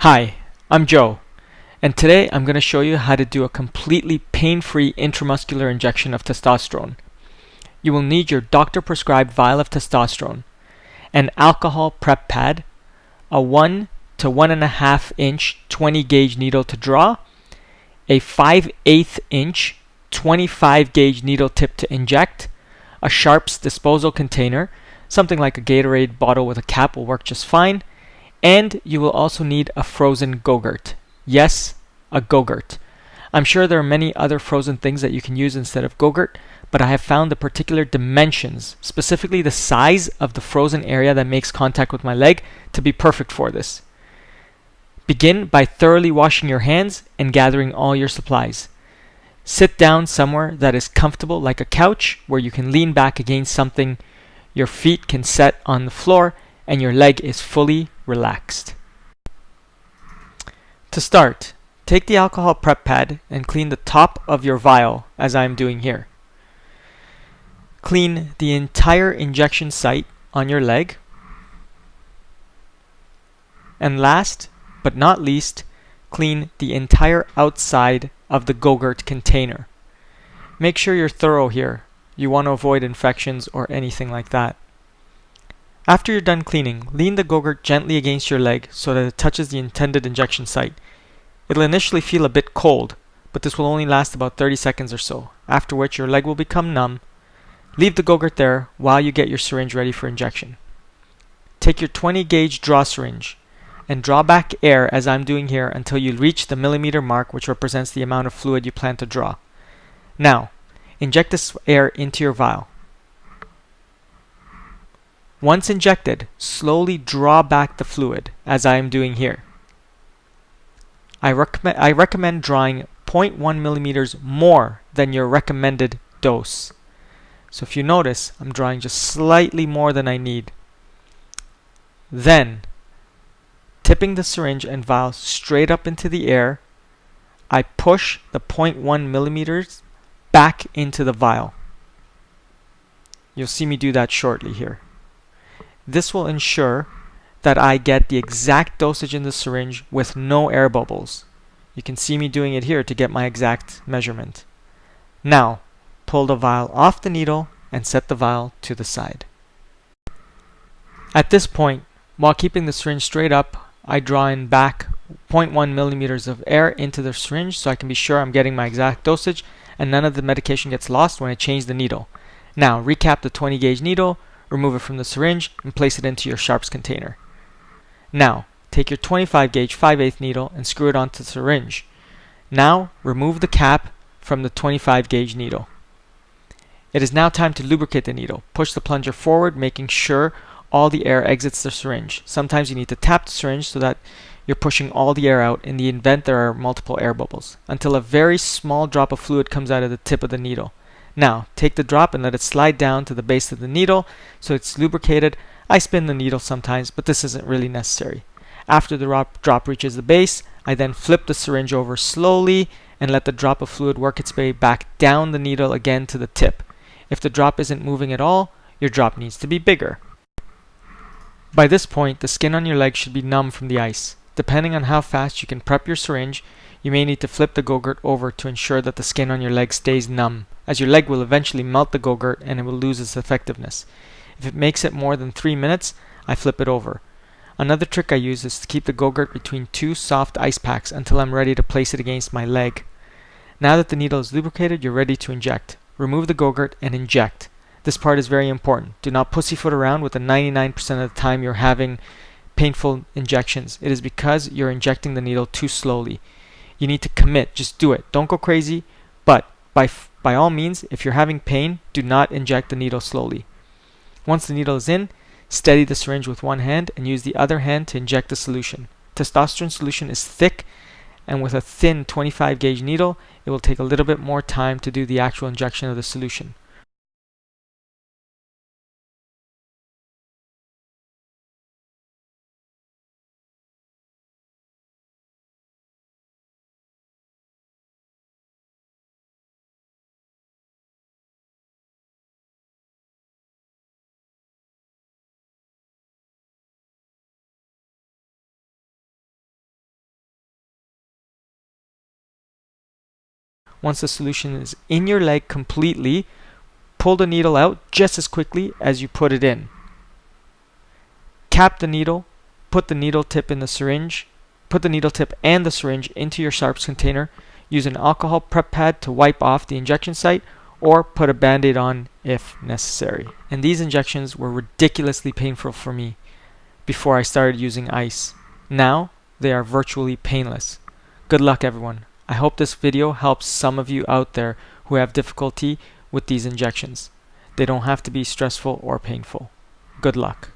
Hi, I'm Joe, and today I'm going to show you how to do a completely pain-free intramuscular injection of testosterone. You will need your doctor-prescribed vial of testosterone, an alcohol prep pad, a 1 to 1.5 inch 20 gauge needle to draw, a 5/8 inch 25 gauge needle tip to inject, a Sharps disposal container, something like a Gatorade bottle with a cap will work just fine, and you will also need a frozen Go-Gurt. Yes, a Go-Gurt. I'm sure there are many other frozen things that you can use instead of Go-Gurt, but I have found the particular dimensions, specifically the size of the frozen area that makes contact with my leg, to be perfect for this. Begin by thoroughly washing your hands and gathering all your supplies. Sit down somewhere that is comfortable, like a couch, where you can lean back against something, your feet can set on the floor, and your leg is fully relaxed. To start, take the alcohol prep pad and clean the top of your vial, as I am doing here. Clean the entire injection site on your leg. And last but not least, clean the entire outside of the Go-Gurt container. Make sure you're thorough here. You want to avoid infections or anything like that. After you're done cleaning, lean the Go-Gurt gently against your leg so that it touches the intended injection site. It'll initially feel a bit cold, but this will only last about 30 seconds or so, after which your leg will become numb. Leave the Go-Gurt there while you get your syringe ready for injection. Take your 20 gauge draw syringe and draw back air as I'm doing here until you reach the millimeter mark, which represents the amount of fluid you plan to draw. Now, inject this air into your vial. Once injected, slowly draw back the fluid, as I am doing here. I recommend drawing 0.1 millimeters more than your recommended dose. So if you notice, I'm drawing just slightly more than I need. Then, tipping the syringe and vial straight up into the air, I push the 0.1 millimeters back into the vial. You'll see me do that shortly here. This will ensure that I get the exact dosage in the syringe with no air bubbles. You can see me doing it here to get my exact measurement. Now, pull the vial off the needle and set the vial to the side. At this point, while keeping the syringe straight up, I draw in back 0.1 millimeters of air into the syringe so I can be sure I'm getting my exact dosage and none of the medication gets lost when I change the needle. Now, recap the 20 gauge needle, remove it from the syringe, and place it into your Sharps container. Now, take your 25 gauge 5/8 needle and screw it onto the syringe. Now, remove the cap from the 25 gauge needle. It is now time to lubricate the needle. Push the plunger forward, making sure all the air exits the syringe. Sometimes you need to tap the syringe so that you're pushing all the air out in the event there are multiple air bubbles, until a very small drop of fluid comes out of the tip of the needle. Now, take the drop and let it slide down to the base of the needle so it's lubricated. I spin the needle sometimes, but this isn't really necessary. After the drop reaches the base, I then flip the syringe over slowly and let the drop of fluid work its way back down the needle again to the tip. If the drop isn't moving at all, your drop needs to be bigger. By this point, the skin on your leg should be numb from the ice. Depending on how fast you can prep your syringe, you may need to flip the Go-Gurt over to ensure that the skin on your leg stays numb, as your leg will eventually melt the Go-Gurt and it will lose its effectiveness. If it makes it more than 3 minutes, I flip it over. Another trick I use is to keep the Go-Gurt between two soft ice packs until I'm ready to place it against my leg. Now that the needle is lubricated, you're ready to inject. Remove the Go-Gurt and inject. This part is very important. Do not pussyfoot around with the 99% of the time you're having painful injections. It is because you're injecting the needle too slowly. You need to commit. Just do it. Don't go crazy, but by all means, if you're having pain, do not inject the needle slowly. Once the needle is in, steady the syringe with one hand and use the other hand to inject the solution. Testosterone solution is thick, and with a thin 25 gauge needle, it will take a little bit more time to do the actual injection of the solution. Once the solution is in your leg completely, pull the needle out just as quickly as you put it in. Cap the needle, put the needle tip in the syringe, put the needle tip and the syringe into your sharps container. Use an alcohol prep pad to wipe off the injection site, or put a band-aid on if necessary. And these injections were ridiculously painful for me before I started using ice. Now they are virtually painless. Good luck, everyone. I hope this video helps some of you out there who have difficulty with these injections. They don't have to be stressful or painful. Good luck.